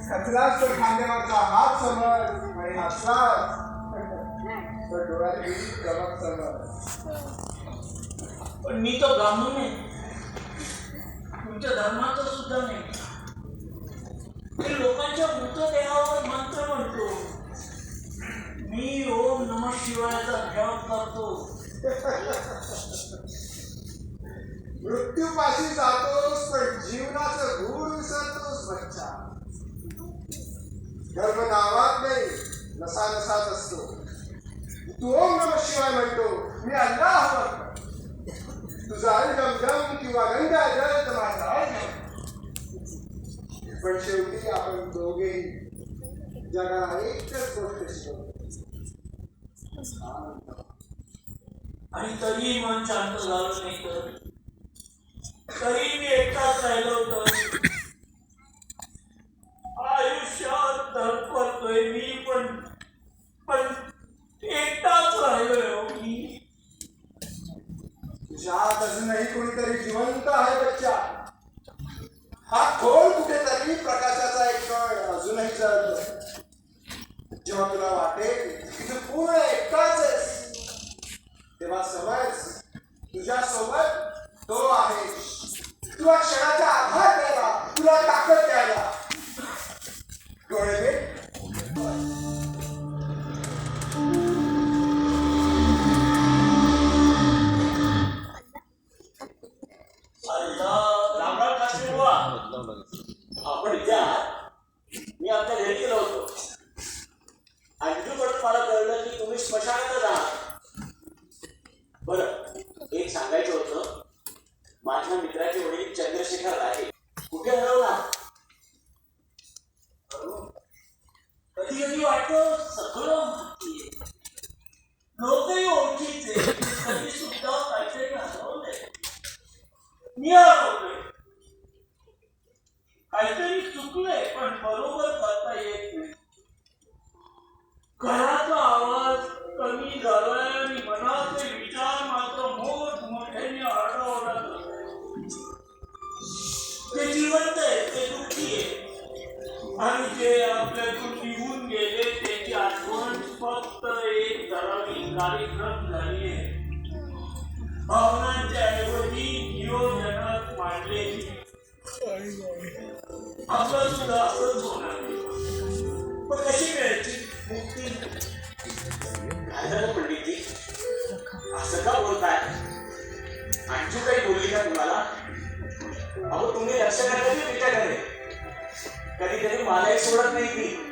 खचलाच तर खांद्यावरचा हात समज आणि हसलाच तर डोळ्यातली चमक समज. पण मी तो ब्राह्मण आहे, तुमच्या धर्माचं सुद्धा नाही. मी लोकांच्या मृतदेहावर मंत्र म्हणतो, मी ओम नमः शिवायचा जप करतो. मृत्यूपाशी जातोस पण जीवनाचं गूढ विसरतोस बच्चा. धर्म नावात नाही, नसा नसात असतो. तू ओम नमः शिवाय म्हणतो, मी अल्लाह अकबर. तुझा अलगम किंवा गंगा जल तर माझा अलगम. पण शेवटी आपण दोघेही जगाला एकच गोष्ट शिकवतो, आणि तरी मन शांत झालं नाही तर, तरी मी एकटाच राहिलो होतो. आयुष्यात धडपडतोय मी, पण एकटाच राहिलोय मी. तुझ्यात अजूनही कोणीतरी जिवंत आहे बच्चा. हा खोल कुठेतरी प्रकाशाचा एक कण अजूनही जळतो. जेव्हा तुला वाटेल की तू पूर्ण एकटाच आहेस, तेव्हा समज तुझ्या सोबत तो आहे. तुला क्षणाचा आधार द्यायला, तुला ताकद द्यायला. डोळे मिट. आपण इथे आहात. मी आपल्या घरी गेलो होतो. अंजूकडून मला कळलं की तुम्ही स्मशानातच आहात. बरं, एक सांगायचं होतं, माझ्या मित्राचे वडील चंद्रशेखर आहे कुठे हरवला? कधी कधी वाटतं सगळं माहिती आहे, लोकही ओळखीचे, कधी सुद्धा काहीतरी हरवलंय. मी हरवलोय, काहीतरी चुकलंय, पण बरोबर करता येत नाही. घराचा आवाज कमी झालाय आणि मनाचे विचार मात्र मोठमोठ्याने आरडाओरडा करतायत. ते जिवंत आहे, ते दुःखी आहे, आणि जे आपल्यातून निघून गेले त्याची आठवण फक्त एक ठराविक कार्यक्रम झाली आहे. भावनांच्या ऐवजी नियोजनात मांडलेली. आपलं सुद्धा असंच होणार. पण कशी मिळायची मुक्ती? काय झालं पंडितजी, असं का बोलताय? अंजू काही बोलली का तुम्हाला? अहो, तुम्ही लक्ष घालता तिच्याकडे. कधी कधी मलाही सोडत नाही ती.